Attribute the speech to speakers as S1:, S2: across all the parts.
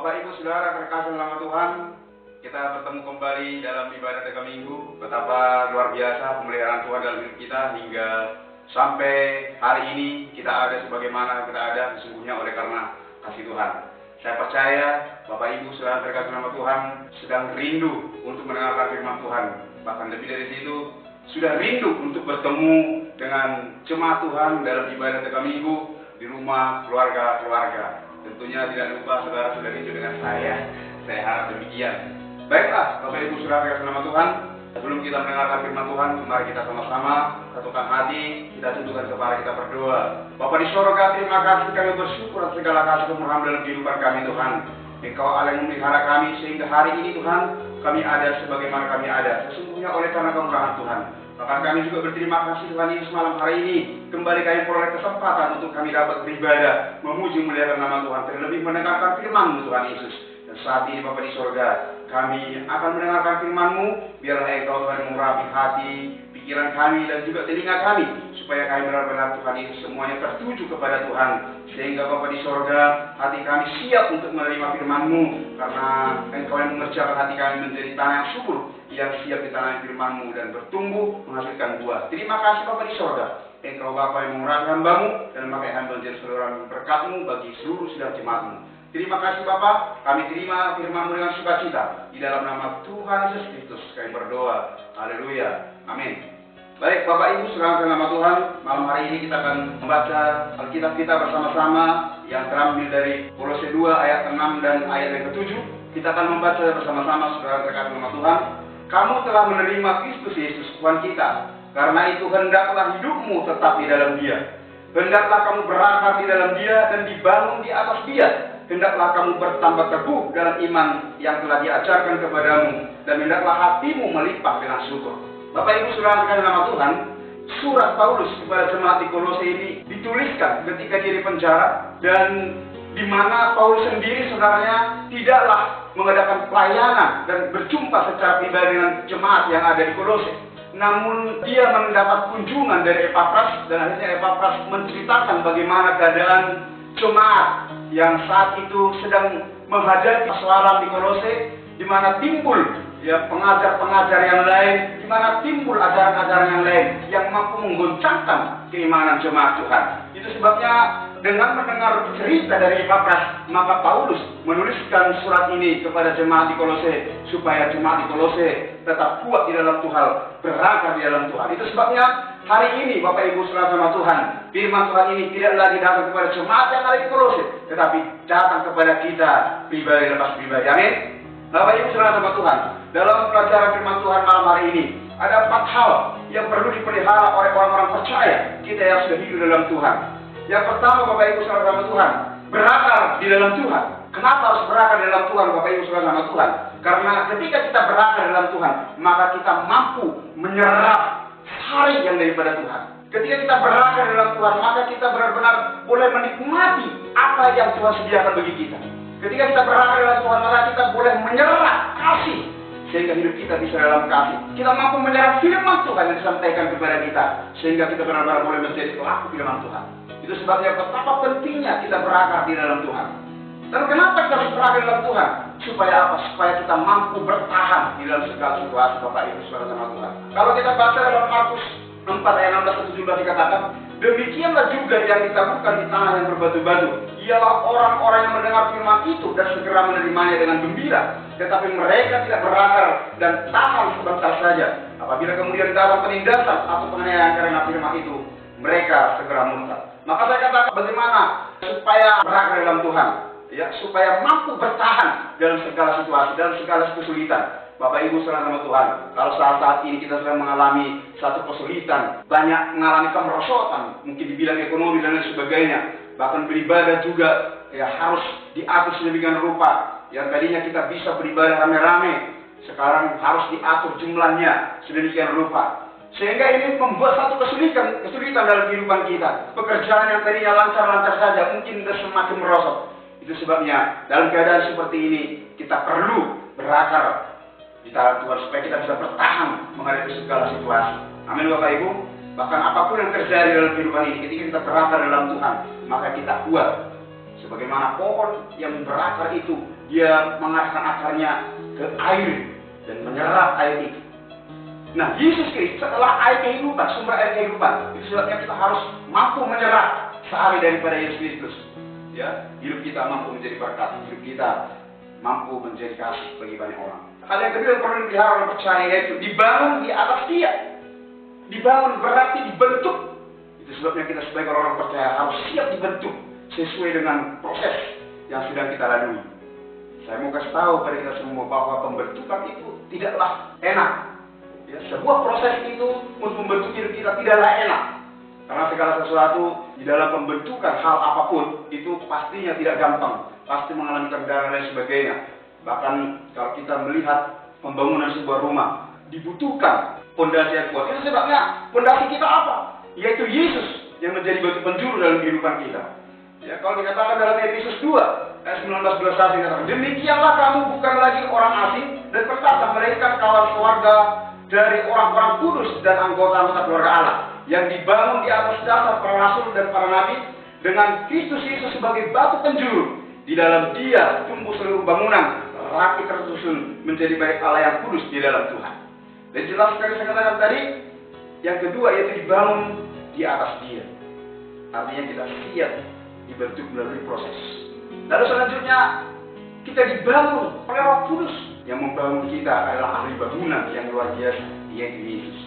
S1: Bapak Ibu Saudara terkasih dalam Tuhan, kita bertemu kembali dalam ibadah Tiga Minggu. Betapa luar biasa pemeliharaan Tuhan dalam hidup kita hingga sampai hari ini kita ada sebagaimana kita ada sesungguhnya oleh karena kasih Tuhan. Saya percaya Bapak Ibu Saudara terkasih dalam Tuhan sedang rindu untuk mendengarkan firman Tuhan. Bahkan lebih dari situ, sudah rindu untuk bertemu dengan jemaat Tuhan dalam ibadah Tiga Minggu di rumah keluarga-keluarga. Tentunya tidak lupa saudara sudah rindu dengan saya harap demikian. Baiklah Bapak Ibu Saudara terkasih dalam Tuhan, sebelum kita mendengarkan firman Tuhan, mari kita sama-sama satukan hati, kita tundukkan kepala, kita berdoa. Bapa di sorga, terima kasih, kami bersyukur atas segala kasih kemurahan dalam kehidupan kami Tuhan. Engkau Allah yang memelihara kami sehingga hari ini Tuhan kami ada sebagaimana kami ada, sesungguhnya oleh karena kemurahan Tuhan. Bahkan kami juga berterima kasih Tuhan Yesus malam hari ini kembali kami peroleh kesempatan untuk kami dapat beribadah, memuji memuliakan nama Tuhan, terlebih mendengarkan firman-Mu Tuhan Yesus. Dan saat ini Bapa di sorga, kami akan mendengarkan firman-Mu, biarlah Engkau Tuhan mengurapi hati, pikiran kami dan juga telinga kami, supaya kami benar-benar Tuhan Yesus semuanya tertuju kepada Tuhan, sehingga Bapa di sorga, hati kami siap untuk menerima firman-Mu, karena Engkau yang mengerjakan hati kami menjadi tanah yang subur, yang siap ditanami firman-Mu dan bertumbuh menghasilkan buah. Terima kasih Bapa di sorga, Engkau Bapa yang mengurapi hamba-Mu dan memakai hamba menjadi saluran berkat-Mu bagi seluruh sidang jemaat-Mu. Terima kasih Bapa, kami terima firman-Mu dengan sukacita. Di dalam nama Tuhan Yesus Kristus kami berdoa. Haleluya. Amin. Baik Bapak Ibu Saudara nama Tuhan, malam hari ini kita akan membaca Alkitab kita bersama-sama yang terambil dari Kolose 2 ayat 6 dan ayat yang ke-7. Kita akan membaca bersama-sama Saudara terkasih nama Tuhan. Kamu telah menerima Kristus Yesus Tuhan kita, karena itu hendaklah hidupmu tetap di dalam Dia. Hendaklah kamu berakar di dalam Dia dan dibangun di atas Dia. Hendaklah kamu bertambah teguh dalam iman yang telah diajarkan kepadamu, dan hendaklah hatimu melimpah dengan syukur. Bapak Ibu Saudara terkasih nama Tuhan, surat Paulus kepada jemaat di Kolose ini dituliskan ketika dia di penjara, dan di mana Paulus sendiri saudaranya tidaklah mengadakan pelayanan dan berjumpa secara pribadi dengan jemaat yang ada di Kolose. Namun dia mendapat kunjungan dari Epafras, dan akhirnya Epafras menceritakan bagaimana keadaan jemaat yang saat itu sedang menghadapi persoalan di Kolose, di mana timbul pengajar-pengajar yang lain, di mana timbul ajaran-ajaran yang lain yang mampu menggoncangkan keimanan jemaat Tuhan. Itu sebabnya dengan mendengar cerita dari Epafras, maka Paulus menuliskan surat ini kepada jemaat di Kolose, supaya jemaat di Kolose tetap kuat di dalam Tuhan, berakar di dalam Tuhan. Itu sebabnya hari ini Bapak Ibu Saudara sama Tuhan, firman Tuhan ini tidak lagi datang kepada jemaat yang ada di Kolose, tetapi datang kepada kita pribadi lepas pribadi. Amin. Bapak Ibu Saudara sama Tuhan, dalam pelajaran firman Tuhan malam hari ini ada 4 hal yang perlu dipelihara oleh orang-orang percaya kita yang sudah hidup dalam Tuhan. Yang pertama Bapak Ibu Saudara sama Tuhan, berakar di dalam Tuhan. Kenapa harus berakar di dalam Tuhan Bapak Ibu Saudara sama Tuhan? Karena ketika kita berakar di dalam Tuhan, maka kita mampu menyerap sari yang daripada Tuhan. Ketika kita berakar di dalam Tuhan, maka kita benar-benar boleh menikmati apa yang Tuhan sediakan bagi kita. Ketika kita berakar di dalam Tuhan, maka kita boleh menyerap kasih, sehingga hidup kita bisa dalam kasih. Kita mampu menyerap firman Tuhan yang disampaikan kepada kita, sehingga kita benar-benar boleh menjadi pelaku firman Tuhan. Itu sebabnya betapa pentingnya kita berakar di dalam Tuhan. Dan kenapa kita harus berakar di dalam Tuhan? Supaya apa? Supaya kita mampu bertahan di dalam segala situasi Bapak Ibu Saudara sama Tuhan. Kalau kita baca dalam Markus 4 ayat 16-17 dikatakan, demikianlah juga yang ditaburkan di tanah yang berbatu-batu, ialah orang-orang yang mendengar firman itu dan segera menerimanya dengan gembira. Tetapi mereka tidak berakar dan tahan sebentar saja. Apabila kemudian datang penindasan atau penganiayaan karena firman itu, mereka segera murtad. Maka saya katakan bagaimana supaya berakar dalam Tuhan, ya, supaya mampu bertahan dalam segala situasi, dalam segala kesulitan. Bapak Ibu Saudara sama Tuhan, kalau saat ini kita sedang mengalami satu kesulitan, banyak mengalami kemerosotan, mungkin di bidang ekonomi dan lain sebagainya, bahkan beribadah juga ya harus diatur sedemikian rupa. Yang tadinya kita bisa beribadah rame-rame, sekarang harus diatur jumlahnya sedemikian rupa. Sehingga ini membuat satu kesulitan dalam kehidupan kita. Pekerjaan yang tadinya lancar-lancar saja mungkin sudah semakin merosot. Itu sebabnya dalam keadaan seperti ini kita perlu berakar di dalam Tuhan supaya kita bisa bertahan menghadapi segala situasi. Amin Bapak Ibu. Bahkan apapun yang terjadi dalam kehidupan ini, ketika kita berakar dalam Tuhan, maka kita kuat. Sebagaimana pohon yang berakar itu dia mengarahkan akarnya ke air dan menyerap air itu. Nah, Yesus Kristus adalah air kehidupan, sumber air kehidupan. Itu sebabnya kita harus mampu menyerap sehari daripada Yesus Kristus. Ya, hidup kita mampu menjadi berkat, hidup kita mampu menjadi kasih bagi banyak orang. Hal yang kedua yang perlu dipelihara oleh percaya yaitu dibangun di atas Dia. Dibangun berarti dibentuk. Itu sebabnya kita sebagai orang percaya harus siap dibentuk sesuai dengan proses yang sedang kita lalui. Saya mau kasih tahu pada kita semua bahwa pembentukan itu tidaklah enak. Ya, sebuah proses itu untuk membentuk diri kita tidaklah enak. Karena segala sesuatu di dalam pembentukan hal apapun itu pastinya tidak gampang. Pasti mengalami kendala dan sebagainya. Bahkan kalau kita melihat pembangunan sebuah rumah, dibutuhkan fondasi yang kuat. Itu sebabnya fondasi kita apa? Yaitu Yesus yang menjadi batu penjuru dalam kehidupan kita. Ya, kalau dikatakan dalam Efesus 2 ayat 19-21 dikatakan, demikianlah kamu bukan lagi orang asing dan pendatang, melainkan kawan keluarga dari orang-orang kudus dan anggota-anggota keluarga Allah yang dibangun di atas dasar para rasul dan para nabi dengan Kristus Yesus sebagai batu penjuru. Di dalam Dia tumbuh seluruh bangunan rapi tersusun menjadi baik Allah yang kudus di dalam Tuhan. Dan jelas sekali saya katakan tadi, yang kedua yaitu dibangun di atas Dia. Artinya kita siap dibentuk melalui proses. Lalu selanjutnya kita dibangun oleh Roh Kudus. Yang membangun kita adalah ahli bangunan yang luar biasa, yaitu Yesus.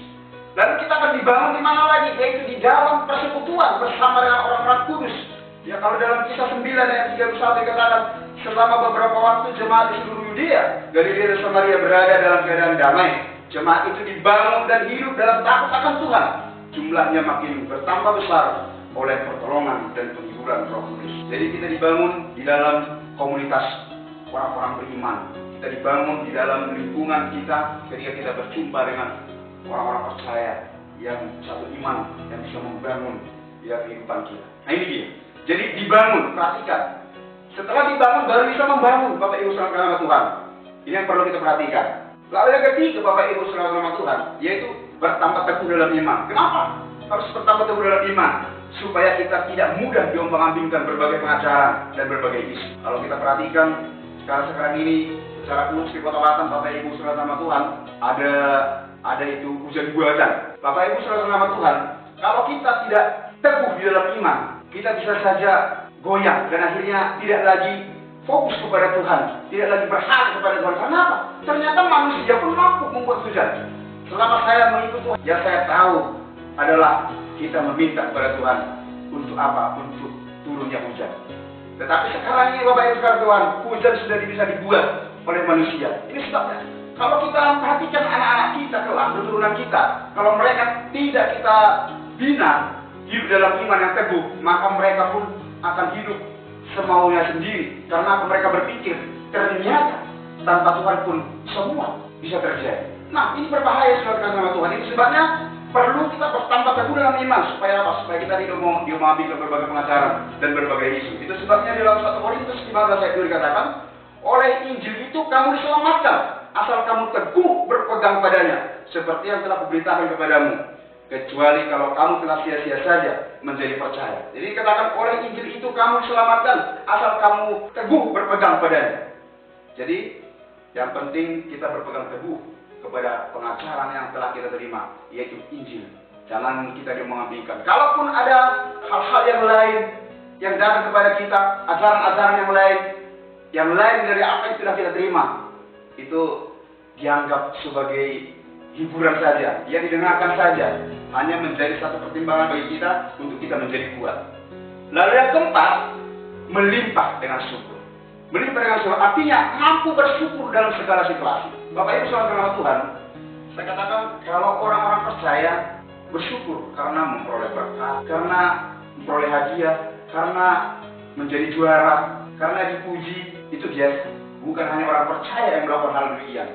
S1: Lalu kita akan dibangun di mana lagi? Yaitu di dalam persekutuan bersama dengan orang-orang kudus. Ya, kalau dalam Kisah 9 ayat 31 dikatakan, selama beberapa waktu jemaat di seluruh Yudea, Galilea dan Samaria berada dalam keadaan damai. Jemaat itu dibangun dan hidup dalam takut akan Tuhan. Jumlahnya makin bertambah besar oleh pertolongan dan penghiburan Roh Kudus. Jadi kita dibangun di dalam komunitas orang-orang beriman. Kita dibangun di dalam lingkungan kita ketika kita berjumpa dengan orang-orang percaya yang satu iman yang bisa membangun ya kehidupan kita. Nah ini dia. Jadi dibangun, perhatikan. Setelah dibangun baru bisa membangun, Bapak Ibu saudara Tuhan. Ini yang perlu kita perhatikan. Lalu yang ketiga, Bapak Ibu saudara Tuhan, yaitu bertambah teguh dalam iman. Kenapa? Harus bertambah teguh dalam iman supaya kita tidak mudah diombang-ambingkan berbagai pengajaran dan berbagai isu. Kalau kita perhatikan sekarang ini secara khusus di Kota Batam, Bapak Ibu saudara Tuhan, ada itu hujan buatan. Bapak Ibu saudara Tuhan, kalau kita tidak teguh di dalam iman, kita bisa saja goyah dan akhirnya tidak lagi fokus kepada Tuhan, tidak lagi berharap kepada Tuhan. Kenapa? Ternyata manusia pun mampu membuat hujan. Selama saya mengikut Tuhan, yang saya tahu adalah kita meminta kepada Tuhan untuk apa? Untuk turunnya hujan. Tetapi sekarang ini Bapak Ibu saudara Tuhan, hujan sudah bisa dibuat oleh manusia. Ini sebabnya kalau kita perhatikan anak-anak kita kelak, keturunan kita, kalau mereka tidak kita bina hidup dalam iman yang teguh, maka mereka pun akan hidup semaunya sendiri. Karena mereka berpikir ternyata tanpa Tuhan pun semua bisa terjadi. Nah, ini berbahaya saudara sama Tuhan. Itu sebabnya perlu kita bertambah teguh dalam iman supaya apa? Supaya kita tidak mau diomongin berbagai pengajaran dan berbagai isu. Itu sebabnya di dalam 1 Korintus 15 ayat 2 dikatakan, oleh Injil itu kamu diselamatkan asal kamu teguh berpegang padanya seperti yang telah kuberitakan kepadamu, kecuali kalau kamu telah sia-sia saja menjadi percaya. Jadi dikatakan oleh Injil itu kamu diselamatkan asal kamu teguh berpegang padanya. Jadi yang penting kita berpegang teguh kepada pengajaran yang telah kita terima, yaitu Injil. Jangan kita diomong-ambingkan. Kalaupun ada hal-hal yang lain yang datang kepada kita, ajaran-ajaran yang lain dari apa yang sudah kita terima, itu dianggap sebagai hiburan saja, yang didengarkan saja, hanya menjadi satu pertimbangan bagi kita untuk kita menjadi kuat. Lalu yang keempat, melimpah dengan syukur. Melimpah dengan syukur artinya mampu bersyukur dalam segala situasi. Bapak Ibu saudara Tuhan, saya katakan kalau orang-orang percaya bersyukur karena memperoleh berkat, karena memperoleh hadiah, karena menjadi juara, karena dipuji, itu biasa. Bukan hanya orang percaya yang melakukan hal demikian.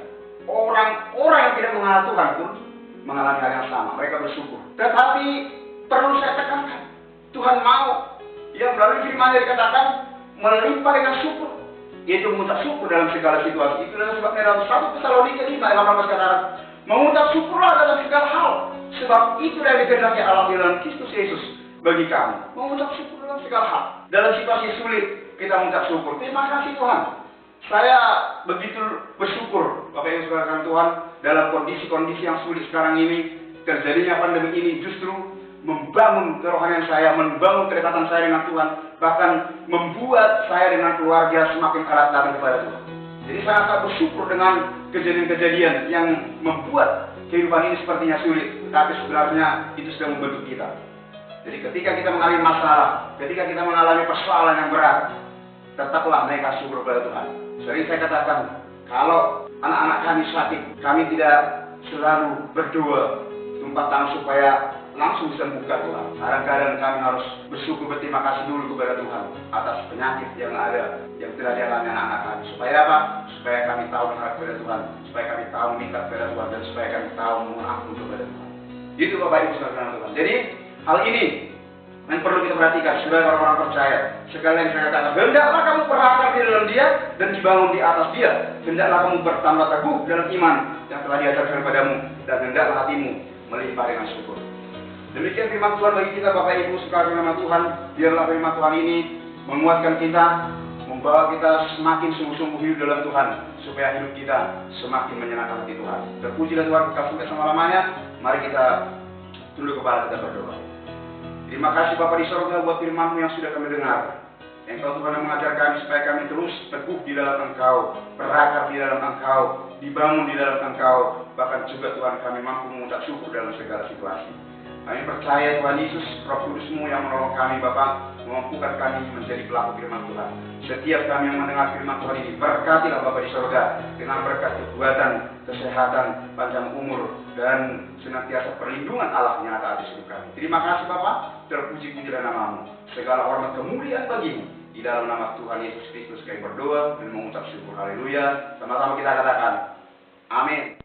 S1: Orang-orang yang tidak mengenal Tuhan pun mengalami hal yang sama. Mereka bersyukur. Tetapi perlu saya tekankan, Tuhan mau yang melalui firman dikatakan melimpah dengan syukur, yaitu mengucap syukur dalam segala situasi. Itu adalah sebabnya dalam 1 Tesalonika 5 ayat 18 katakan, mengucap syukurlah dalam segala hal, sebab itu yang dikehendaki Allah di dalam Kristus Yesus bagi kami. Mengucap syukur dalam segala hal. Dalam situasi sulit kita mengucap syukur. Terima kasih Tuhan. Saya begitu bersyukur Bapak Ibu saudara Tuhan, dalam kondisi-kondisi yang sulit sekarang ini, terjadinya pandemi ini justru membangun kerohanian saya, membangun kedekatan saya dengan Tuhan, bahkan membuat saya dengan keluarga semakin erat datang kepada Tuhan. Jadi saya sangat bersyukur dengan kejadian-kejadian yang membuat kehidupan ini sepertinya sulit, tapi sebenarnya itu sudah membentuk kita. Jadi ketika kita mengalami masalah, ketika kita mengalami persoalan yang berat, tetaplah naikkan syukur kepada Tuhan. Sering saya katakan, kalau anak-anak kami sakit, kami tidak selalu berdoa, tumpah tangan supaya langsung disembuhkan Tuhan. Kadang-kadang kami harus bersyukur, berterima kasih dulu kepada Tuhan atas penyakit yang ada, yang telah dialami anak-anak kami. Supaya apa? Supaya kami tahu menghadap kepada Tuhan, supaya kami tahu minta kepada Tuhan, dan supaya kami tahu mohon ampun kepada Tuhan. Itu Bapak Ibu saudara Tuhan. Jadi hal ini yang perlu kita perhatikan sebagai orang-orang percaya. Sekali lagi saya katakan, hendaklah kamu berakar di dalam Dia dan dibangun di atas Dia. Hendaklah kamu bertambah teguh dalam iman yang telah diajarkan kepadamu, dan hendaklah hatimu melimpah dengan syukur. Demikian firman Tuhan bagi kita Bapak Ibu sekalian nama Tuhan. Biarlah firman Tuhan ini menguatkan kita, membawa kita semakin sungguh-sungguh hidup dalam Tuhan, supaya hidup kita semakin menyenangkan hati Tuhan. Terpujilah Tuhan kita sampai selama-lamanya. Mari kita tunduk kepala kita berdoa. Terima kasih Bapa di sorga buat firman-Mu yang sudah kami dengar. Engkau Tuhan yang mengajar kami supaya kami terus teguh di dalam Engkau, berakar di dalam Engkau, dibangun di dalam Engkau, bahkan juga Tuhan kami mampu mengucap syukur dalam segala situasi. Kami percaya Tuhan Yesus, Roh Kudus-Mu yang menolong kami Bapa, memampukan kami menjadi pelaku firman Tuhan. Setiap kami yang mendengar firman Tuhan ini, berkatilah Bapa di sorga dengan berkat kekuatan, kesehatan, panjang umur, dan senantiasa perlindungan Allah nyata atas hidup kami. Terima kasih Bapa, terpuji-pujilah nama-Mu. Segala hormat kemuliaan bagi-Mu. Di dalam nama Tuhan Yesus Kristus kami berdoa dan mengucap syukur. Haleluya. Sama-sama kita katakan, amin.